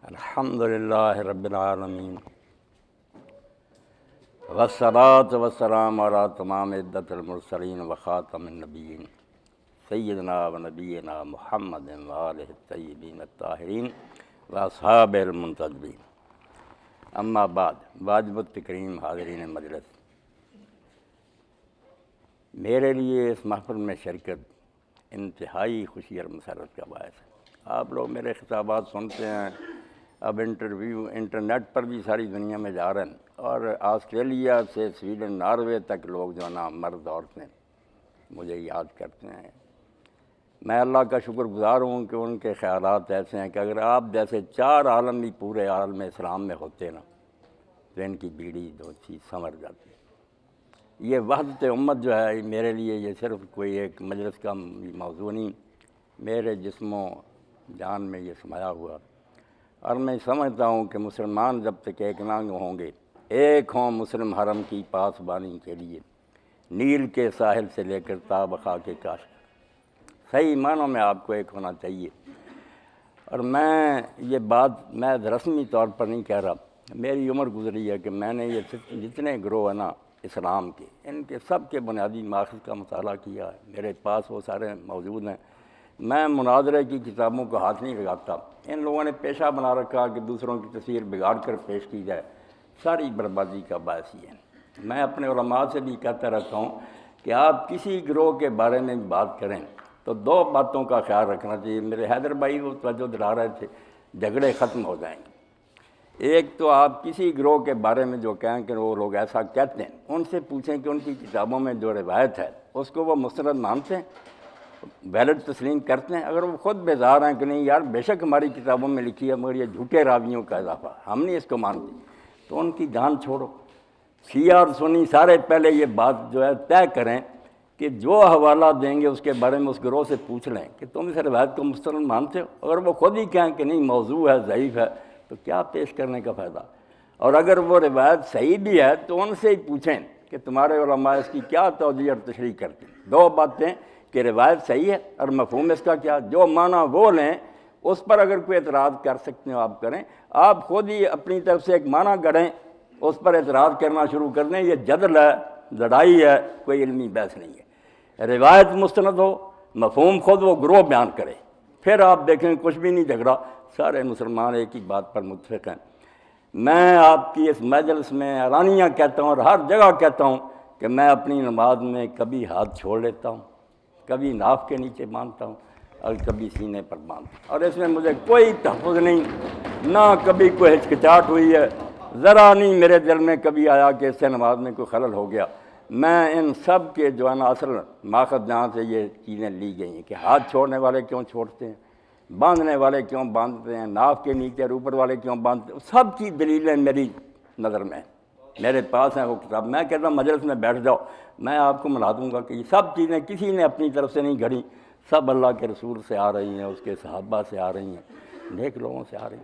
الحمدللہ رب العالمین والصلاة والسلام علی تمام عدت المرسلین وخاتم النبیین سیدنا و نبینا محمد وآلہ الطیبین الطاہرین واصحابہ المنتجبین۔ اما بعد، واجب التکریم حاضرین مجلس، میرے لیے اس محفل میں شرکت انتہائی خوشی اور مسرت کا باعث ہے۔ آپ لوگ میرے خطابات سنتے ہیں، اب انٹرنیٹ پر بھی ساری دنیا میں جا رہے ہیں، اور آسٹریلیا سے سویڈن، ناروے تک لوگ جو ہے نا، مرد عورتیں مجھے یاد کرتے ہیں۔ میں اللہ کا شکر گزار ہوں کہ ان کے خیالات ایسے ہیں کہ اگر آپ جیسے 4 عالم بھی پورے عالم اسلام میں ہوتے نا تو ان کی بیڑی جو چیز سنور جاتی ہے۔ یہ وحدت امت جو ہے میرے لیے یہ صرف کوئی ایک مجلس کا موضوع نہیں، میرے جسم و جان میں یہ سمایا ہوا، اور میں سمجھتا ہوں کہ مسلمان جب تک ایک نہ ہوں گے، ایک ہوں مسلم حرم کی پاسبانی کے لیے، نیل کے ساحل سے لے کر تا بخا کے کاش، صحیح معنوں میں آپ کو ایک ہونا چاہیے۔ اور میں یہ بات میں رسمی طور پر نہیں کہہ رہا، میری عمر گزری ہے کہ میں نے یہ جتنے گروہ ہیں نا اسلام کے، ان کے سب کے بنیادی ماخذ کا مطالعہ کیا ہے، میرے پاس وہ سارے موجود ہیں۔ میں مناظرے کی کتابوں کو ہاتھ نہیں لگاتا، ان لوگوں نے پیشہ بنا رکھا کہ دوسروں کی تصویر بگاڑ کر پیش کی جائے، ساری بربادی کا باعث یہ ہے۔ میں اپنے علماء سے بھی کہتا رہتا ہوں کہ آپ کسی گروہ کے بارے میں بات کریں تو 2 باتوں کا خیال رکھنا چاہیے۔ میرے حیدر بھائی وہ توجہ دلا رہے تھے، جھگڑے ختم ہو جائیں گے۔ ایک تو آپ کسی گروہ کے بارے میں جو کہیں کہ وہ لوگ ایسا کہتے ہیں، ان سے پوچھیں کہ ان کی کتابوں میں جو روایت ہے اس کو وہ مستند مانتے ہیں، ویلڈ تسلیم کرتے ہیں؟ اگر وہ خود بیزار ہیں کہ نہیں یار بے شک ہماری کتابوں میں لکھی ہے مگر یہ جھوٹے راویوں کا اضافہ، ہم نہیں اس کو مانتے، تو ان کی جان چھوڑو۔ شیعہ اور سنی سارے پہلے یہ بات جو ہے طے کریں کہ جو حوالہ دیں گے اس کے بارے میں اس گروہ سے پوچھ لیں کہ تم اس روایت کو مستند مانتے ہو۔ اگر وہ خود ہی کہیں کہ نہیں موضوع ہے، ضعیف ہے، تو کیا پیش کرنے کا فائدہ؟ اور اگر وہ روایت صحیح بھی ہے تو ان سے ہی پوچھیں کہ تمہارے علماء اس کی کیا توجیہ اور تشریح کرتے ہیں۔ 2 باتیں کہ روایت صحیح ہے اور مفہوم اس کا کیا، جو معنی وہ لیں، اس پر اگر کوئی اعتراض کر سکتے ہو آپ کریں، آپ خود ہی اپنی طرف سے ایک معنی گڑھیں، اس پر اعتراض کرنا شروع کر دیں، یہ جدل ہے، لڑائی ہے، کوئی علمی بحث نہیں ہے۔ روایت مستند ہو، مفہوم خود وہ گروہ بیان کرے، پھر آپ دیکھیں کچھ بھی نہیں جھگڑا، سارے مسلمان ایک ہی بات پر متفق ہیں۔ میں آپ کی اس مجلس میں اعلانیہ کہتا ہوں اور ہر جگہ کہتا ہوں کہ میں اپنی نماز میں کبھی ہاتھ چھوڑ لیتا ہوں، کبھی ناف کے نیچے باندھتا ہوں اور کبھی سینے پر باندھتا ہوں، اور اس میں مجھے کوئی تحفظ نہیں، نہ کبھی کوئی ہچکچاہٹ ہوئی ہے، ذرا نہیں میرے دل میں کبھی آیا کہ اس سے نماز میں کوئی خلل ہو گیا۔ میں ان سب کے جو ہے نا اصل ماخذ جہاں سے یہ چیزیں لی گئی ہیں کہ ہاتھ چھوڑنے والے کیوں چھوڑتے ہیں، باندھنے والے کیوں باندھتے ہیں، ناف کے نیچے اور اوپر والے کیوں باندھتے ہیں، سب کی دلیلیں میری نظر میں میرے پاس ہیں وہ کتاب۔ میں کہتا ہوں مجلس میں بیٹھ جاؤ، میں آپ کو ملا دوں گا کہ یہ سب چیزیں کسی نے اپنی طرف سے نہیں گھڑی، سب اللہ کے رسول سے آ رہی ہیں، اس کے صحابہ سے آ رہی ہیں، نیک لوگوں سے آ رہی ہیں۔